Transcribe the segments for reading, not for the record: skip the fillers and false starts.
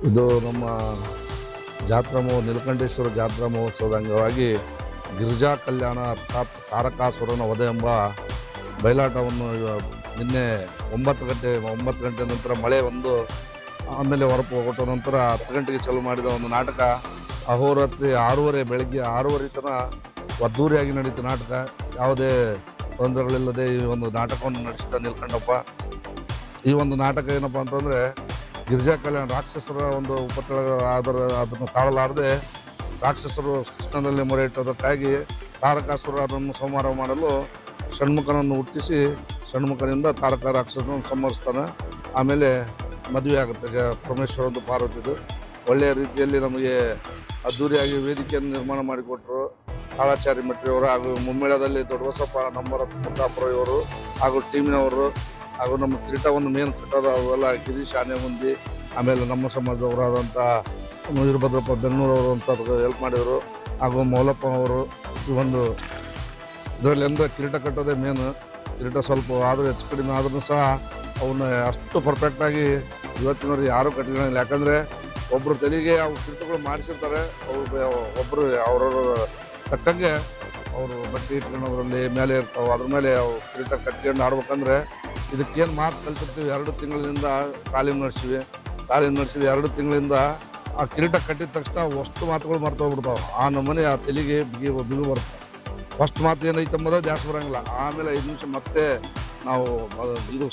ಇದು ನಮ್ಮ ಜಾತ್ರಾ ನೀಲಕಂಠೇಶ್ವರ ಜಾತ್ರಾ ಮಹೋತ್ಸವದ ಅಂಗವಾಗಿ ಗಿರಿಜಾ ಕಲ್ಯಾಣ ಅರ್ಥಾತ್ ತಾರಕಾಸುರನ ವಧೆ ಎಂಬ ಬಯಲಾಟವನ್ನು ನಿನ್ನೆ 9 ಗಂಟೆ ನಂತರ ಮಳೆ ಬಂದು ಆಮೇಲೆ ಹೊರಟು ನಂತರ 10 ಗಂಟೆಗೆ ಚಾಲೂ ಮಾಡಿದ ಒಂದು ನಾಟಕ ಅಹೋರಾತ್ರಿ 6:30 ಬೆಳಗ್ಗೆ 6:30 ತನಕ ಅದ್ದೂರಿಯಾಗಿ ನಡೀತು ನಾಟಕ. ಯಾವುದೇ ತೊಂದರೆಗಳಿಲ್ಲದೆ ಈ ಒಂದು ನಾಟಕವನ್ನು ನಡೆಸಿದ ನೀಲಕಂಠಪ್ಪ. ಈ ಒಂದು ನಾಟಕ ಏನಪ್ಪ ಅಂತಂದರೆ ಗಿರಿಜಾ ಕಲ್ಯಾಣ ರಾಕ್ಷಸರ ಒಂದು ಉಪಟಳ ಅದನ್ನು ತಾಳಲಾರದೆ ರಾಕ್ಷಸರು ಕೃಷ್ಣನಲ್ಲಿ ಮೊರೆ ಇಟ್ಟದಕ್ಕಾಗಿ ತಾರಕಾಸುರನನ್ನು ಸಂಹಾರ ಮಾಡಲು ಷಣ್ಮುಖನನ್ನು ಹುಟ್ಟಿಸಿ ಷಣ್ಮುಖನಿಂದ ತಾರಕ ರಾಕ್ಷಸನನ್ನು ಸಂಹರಿಸ್ತಾನೆ. ಆಮೇಲೆ ಮದುವೆ ಆಗುತ್ತೆ ಪರಮೇಶ್ವರಂದು ಪಾರ್ವತಿದು. ಒಳ್ಳೆಯ ರೀತಿಯಲ್ಲಿ ನಮಗೆ ಅದ್ದೂರಿಯಾಗಿ ವೇದಿಕೆಯನ್ನು ನಿರ್ಮಾಣ ಮಾಡಿಕೊಟ್ಟರು ಕಾಳಾಚಾರಿ ಮಟ್ರಿಯವರು ಹಾಗೂ ಮುಮ್ಮೇಳದಲ್ಲಿ ದೊಡ್ಡಬಸಪ್ಪ ನಮ್ಮರತ್ ಮುತ್ತಾಪುರ ಇವರು ಹಾಗೂ ಟೀಮಿನವರು ಹಾಗೂ ನಮ್ಮ ಕಿರೀಟವನ್ನು ಮೇನ್ ಕಟ್ಟೋದು ಅವೆಲ್ಲ ಗಿರೀಶ್ ಆನೆಗುಂದಿ, ಆಮೇಲೆ ನಮ್ಮ ಸಮಾಜದವರಾದಂಥ ವೀರಭದ್ರಪ್ಪ ಬೆನ್ನೂರವರು ಅಂತ ಹೆಲ್ಪ್ ಮಾಡಿದರು, ಹಾಗೂ ಮೌಲಪ್ಪ ಅವರು. ಈ ಒಂದು ಇದರಲ್ಲಿ ಅಂದರೆ ಕಿರೀಟ ಕಟ್ಟೋದೇ ಮೇನು. ಕಿರೀಟ ಸ್ವಲ್ಪ ಆದರೂ ಹೆಚ್ಚು ಕಡಿಮೆ ಆದ್ರೂ ಸಹ ಅವನ್ನ ಅಷ್ಟು ಪರ್ಫೆಕ್ಟಾಗಿ ಇವತ್ತಿನವ್ರಿಗೆ ಯಾರೂ ಕಟ್ಕೊಳ್ಳಿಲ್ಲ. ಯಾಕಂದರೆ ಒಬ್ಬರು ತಲೆಗೆ ಅವು ಕಿರೀಟಗಳು ಮಾಡಿಸಿರ್ತಾರೆ, ಒಬ್ಬರು ಅವರವ್ರ ತಕ್ಕಂಗೆ ಅವರು ಬಟ್ಟೆ ಇಟ್ಕೊಳ್ಳೋದ್ರಲ್ಲಿ ಮೇಲೆ ಇರ್ತಾವೆ, ಅದ್ರ ಮೇಲೆ ಅವು ಕಿರೀಟ ಕಟ್ಕೊಂಡು ಆಡ್ಬೇಕಂದ್ರೆ ಇದಕ್ಕೇನು ಮಾತು ಕಲ್ತಿರ್ತೀವಿ. 2 ತಿಂಗಳಿಂದ ತಾಲೀಮು ನಡೆಸಿವಿ. 2 ತಿಂಗಳಿಂದ ಆ ಕಿರೀಟ ಕಟ್ಟಿದ ತಕ್ಷಣ ಅಷ್ಟು ಮಾತುಗಳು ಮರ್ತೋಗ್ಬಿಡ್ತಾವೆ. ಆ ನಮ್ಮನೆ ಆ ತಲೆಗೆ ಬಿಗಿ ಬರುತ್ತೆ. ಫಸ್ಟ್ ಮಾತು ಏನೈತೆ ಅಂಬೋದ ಜಾಸ್ತಿ ಬರೋಂಗಿಲ್ಲ. ಆಮೇಲೆ 5 ನಿಮಿಷ ಮತ್ತೆ ನಾವು ಇದು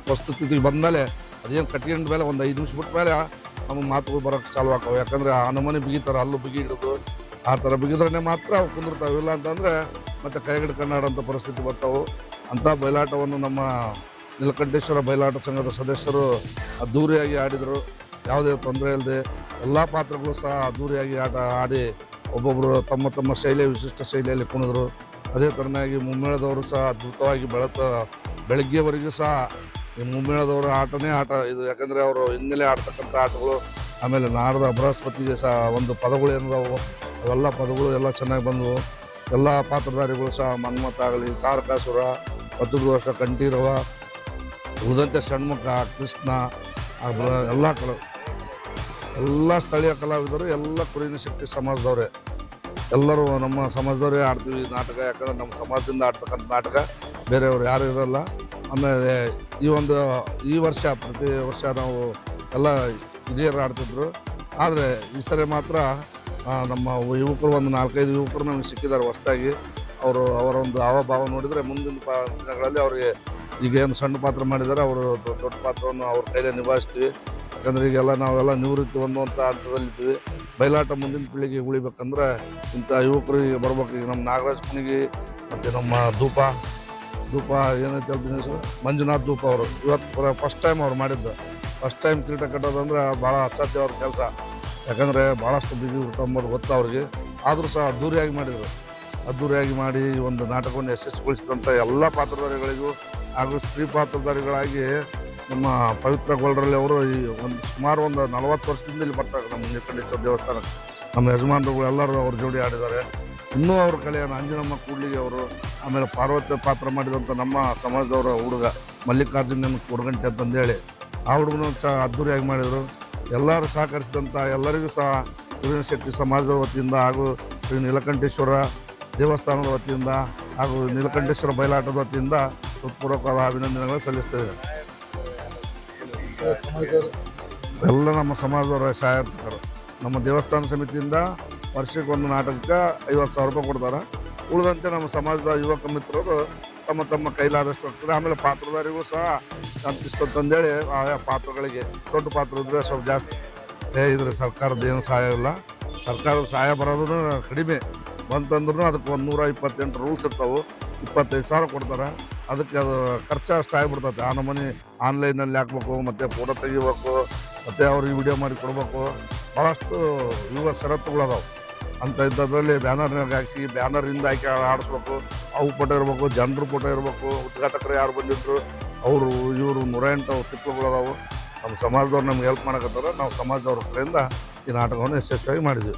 ಪರಿಸ್ಥಿತಿಗೆ ಬಂದಮೇಲೆ ಅದೇನು ಕಟ್ಕೊಂಡ ಮೇಲೆ ಒಂದು 5 ನಿಮಿಷ ಬಿಟ್ಟ ಮೇಲೆ ನಮ್ಮ ಮಾತುಗಳು ಬರೋಕ್ಕೆ ಚಾಲು ಆಗ್ತಾವೆ. ಯಾಕಂದರೆ ಆ ನಮ್ಮನೆ ಬಿಗಿತಾರೆ, ಅಲ್ಲೂ ಬಿಗಿ ಹಿಡಿದು ಆ ಥರ ಬಿಗಿದ್ರೆ ಮಾತ್ರ ಅವು ಕುಂದಿರ್ತಾವೆ. ಇಲ್ಲ ಅಂತಂದರೆ ಮತ್ತು ಕೈಗಡೆ ಕಣ್ಣಾಡೋಂಥ ಪರಿಸ್ಥಿತಿ ಬರ್ತಾವೆ. ಅಂಥ ಬಯಲಾಟವನ್ನು ನಮ್ಮ ನೀಲಕಂಠೇಶ್ವರ ಬಯಲಾಟ ಸಂಘದ ಸದಸ್ಯರು ಅದ್ದೂರಿಯಾಗಿ ಆಡಿದರು. ಯಾವುದೇ ತೊಂದರೆ ಇಲ್ಲದೆ ಎಲ್ಲ ಪಾತ್ರಗಳು ಸಹ ಅದ್ದೂರಿಯಾಗಿ ಆಡಿ ಒಬ್ಬೊಬ್ಬರು ತಮ್ಮ ತಮ್ಮ ಶೈಲಿಯ ವಿಶಿಷ್ಟ ಶೈಲಿಯಲ್ಲಿ ಕುಣಿದ್ರು. ಅದೇ ಥರನಾಗಿ ಮುಮ್ಮೇಳದವರು ಸಹ ಅದ್ಭುತವಾಗಿ ಬೆಳಗ್ಗೆವರೆಗೂ ಸಹ ಈ ಮುಮ್ಮೇಳದವರ ಆಟನೇ ಆಟ ಇದು. ಯಾಕಂದರೆ ಅವರು ಹಿನ್ನೆಲೆ ಆಡ್ತಕ್ಕಂಥ ಆಟಗಳು, ಆಮೇಲೆ ನಾಡದ ಬೃಹಸ್ಪತಿಗೆ ಸಹ ಒಂದು ಪದಗಳು ಏನಿದಾವು ಅವೆಲ್ಲ ಪದಗಳು ಎಲ್ಲ ಚೆನ್ನಾಗಿ ಬಂದವು. ಎಲ್ಲ ಪಾತ್ರಧಾರಿಗಳು ಸಹ ಮನ್ಮಥ ಆಗಲಿ, ತಾರಕಾಸುರ, 10 ವರ್ಷ ಕಂಠೀರವ, ಉಳಿದಂತೆ ಷಣ್ಮುಖ, ಕೃಷ್ಣ, ಎಲ್ಲ ಸ್ಥಳೀಯ ಕಲಾವಿದರು, ಎಲ್ಲ ಕುರಿನ ಶಕ್ತಿ ಸಮಾಜದವರೇ, ಎಲ್ಲರೂ ನಮ್ಮ ಸಮಾಜದವರೇ ಆಡ್ತೀವಿ ನಾಟಕ. ಯಾಕಂದರೆ ನಮ್ಮ ಸಮಾಜದಿಂದ ಆಡ್ತಕ್ಕಂಥ ನಾಟಕ ಬೇರೆಯವರು ಯಾರು ಇರೋಲ್ಲ. ಆಮೇಲೆ ಈ ವರ್ಷ ಪ್ರತಿ ವರ್ಷ ನಾವು ಎಲ್ಲ ಹಿರಿಯರು ಆಡ್ತಿದ್ರು. ಆದರೆ ಈ ಸರಿ ಮಾತ್ರ ನಮ್ಮ ಯುವಕರು ಒಂದು 4-5 ಯುವಕರು ನಮಗೆ ಸಿಕ್ಕಿದ್ದಾರೆ ಹೊಸದಾಗಿ. ಅವರ ಒಂದು ಹಾವಭಾವ ನೋಡಿದರೆ ಮುಂದಿನ ದಿನಗಳಲ್ಲಿ ಅವರಿಗೆ ಈಗೇನು ಸಣ್ಣ ಪಾತ್ರ ಮಾಡಿದ್ದಾರೆ ಅವರು ದೊಡ್ಡ ಪಾತ್ರವನ್ನು ಅವ್ರ ಕೈಲೇ ನಿಭಾಯಿಸ್ತೀವಿ. ಯಾಕಂದರೆ ಈಗೆಲ್ಲ ನಾವೆಲ್ಲ ನಿವೃತ್ತಿ ಹೊಂದುವಂಥ ಹಂತದಲ್ಲಿದ್ದೀವಿ. ಬಯಲಾಟ ಮುಂದಿನ ಪೀಳಿಗೆ ಉಳಿಬೇಕಂದ್ರೆ ಇಂಥ ಯುವಕರು ಈಗ ಬರ್ಬೇಕು. ಈಗ ನಮ್ಮ ನಾಗರಾಜ್ ಕುಣಿಗಿ ಮತ್ತು ನಮ್ಮ ಧೂಪ ಏನೈತೆ ಬಿಸ್ನೆಸ್ಸು ಮಂಜುನಾಥ್ ಧೂಪ ಅವರು ಇವತ್ತು ಫಸ್ಟ್ ಟೈಮ್ ಅವ್ರು ಮಾಡಿದ್ದು. ಫಸ್ಟ್ ಟೈಮ್ ಕಿರೀಟ ಕಟ್ಟೋದಂದ್ರೆ ಭಾಳ ಅಸಾಧ್ಯ ಅವ್ರ ಕೆಲಸ. ಯಾಕಂದರೆ ಭಾಳಷ್ಟು ಬಿಗಿ ಅಂಬೋದು ಗೊತ್ತು ಅವ್ರಿಗೆ. ಆದರೂ ಸಹ ಅದ್ದೂರಿಯಾಗಿ ಮಾಡಿ ಈ ಒಂದು ನಾಟಕವನ್ನು ಯಶಸ್ವಿಗೊಳಿಸಿದಂಥ ಎಲ್ಲ ಪಾತ್ರಧಾರಿಗಳಿಗೂ ಹಾಗೂ ಸ್ತ್ರೀ ಪಾತ್ರಧಾರಿಗಳಾಗಿ ನಮ್ಮ ಪವಿತ್ರ ಗೋಲ್ಡ್ರಲ್ಲಿ ಅವರು ಈ ಸುಮಾರು 40 ವರ್ಷದಿಂದ ಇಲ್ಲಿ ಬರ್ತಾರೆ ನಮ್ಮ ನೀಲಕಂಠೇಶ್ವರ ದೇವಸ್ಥಾನಕ್ಕೆ. ನಮ್ಮ ಯಜಮಾನರುಗಳು ಎಲ್ಲರೂ ಅವ್ರ ಜೋಡಿ ಆಡಿದ್ದಾರೆ. ಇನ್ನೂ ಅವ್ರ ಕಲೆಯನ್ನು ಅಂಜನಮ್ಮ ಕೂಡ್ಲಿಗೆ ಅವರು, ಆಮೇಲೆ ಪಾರ್ವತಿ ಪಾತ್ರ ಮಾಡಿದಂಥ ನಮ್ಮ ಸಮಾಜದವರ ಹುಡುಗ ಮಲ್ಲಿಕಾರ್ಜುನ ಕೊಡಗಂಟೆ ಅಂತಂದೇಳಿ ಆ ಹುಡುಗನು ಅದ್ದೂರಿಯಾಗಿ ಮಾಡಿದರು. ಎಲ್ಲರೂ ಸಹಕರಿಸಿದಂಥ ಎಲ್ಲರಿಗೂ ಸಹ ಕುರಿನ ಶಕ್ತಿ ಸಮಾಜದ ವತಿಯಿಂದ ಹಾಗೂ ಶ್ರೀ ನೀಲಕಂಠೇಶ್ವರ ದೇವಸ್ಥಾನದ ವತಿಯಿಂದ ಹಾಗೂ ನೀಲಕಂಠೇಶ್ವರ ಬಯಲಾಟದ ವತಿಯಿಂದ ಹೃತ್ಪೂರ್ವಕವಾದ ಅಭಿನಂದನೆಗಳು ಸಲ್ಲಿಸ್ತಿದ್ದಾರೆ. ಎಲ್ಲ ನಮ್ಮ ಸಮಾಜದವರ ಸಹಾಯಕರು ನಮ್ಮ ದೇವಸ್ಥಾನ ಸಮಿತಿಯಿಂದ ವರ್ಷಕ್ಕೆ ಒಂದು ನಾಟಕಕ್ಕೆ 50,000 ರೂಪಾಯಿ ಕೊಡ್ತಾರೆ. ಉಳಿದಂತೆ ನಮ್ಮ ಸಮಾಜದ ಯುವಕ ಮಿತ್ರರು ತಮ್ಮ ಕೈಲಾದಷ್ಟು ಹೋಗ್ತಾರೆ. ಆಮೇಲೆ ಪಾತ್ರಧಾರಿಗೂ ಸಹ ಅಂತಿಸ್ತಂತಂದೇಳಿ ಆಯಾ ಪಾತ್ರಗಳಿಗೆ ದೊಡ್ಡ ಪಾತ್ರ ಇದ್ದರೆ ಸ್ವಲ್ಪ ಜಾಸ್ತಿ ಇದ್ರೆ ಸರ್ಕಾರದ ಏನು ಸಹಾಯ ಇಲ್ಲ. ಸರ್ಕಾರದ ಸಹಾಯ ಬರೋದು ಕಡಿಮೆ ಬಂತಂದ್ರೂ ಅದಕ್ಕೆ 128 ರೂಲ್ಸ್ ಇರ್ತಾವೆ. 25,000 ಕೊಡ್ತಾರೆ. ಅದಕ್ಕೆ ಅದು ಖರ್ಚು ಅಷ್ಟು ಆಗಿಬಿಡ್ತೈತೆ. ಆ ನಮೂನಿ ಆನ್ಲೈನಲ್ಲಿ ಹಾಕ್ಬೇಕು, ಮತ್ತು ಫೋಟೋ ತೆಗಿಬೇಕು, ಮತ್ತು ಅವ್ರಿಗೆ ವಿಡಿಯೋ ಮಾಡಿ ಕೊಡಬೇಕು. ಭಾಳಷ್ಟು ಷರತ್ತುಗಳದಾವೆ. ಅಂತ ಇಂಥದ್ರಲ್ಲಿ ಬ್ಯಾನರ್ನಾಗ ಹಾಕಿ ಬ್ಯಾನರಿಂದ ಹಾಕಿ ಆಡಿಸ್ಬೇಕು. ಅವು ಫೋಟೋ ಇರಬೇಕು, ಜನರು ಫೋಟೋ ಇರಬೇಕು, ಉದ್ಘಾಟಕರು ಯಾರು ಬಂದಿದ್ರು ಅವರು ಇವರು 108 ತಿಪ್ಪುಗಳದಾವು. ನಮ್ಮ ಸಮಾಜದವ್ರು ನಮ್ಗೆ ಹೆಲ್ಪ್ ಮಾಡಕತ್ತಾರ. ನಾವು ಸಮಾಜದವ್ರ ಕಡೆಯಿಂದ ಈ ನಾಟಕವನ್ನು ಯಶಸ್ವಿಯಾಗಿ ಮಾಡಿದ್ವಿ.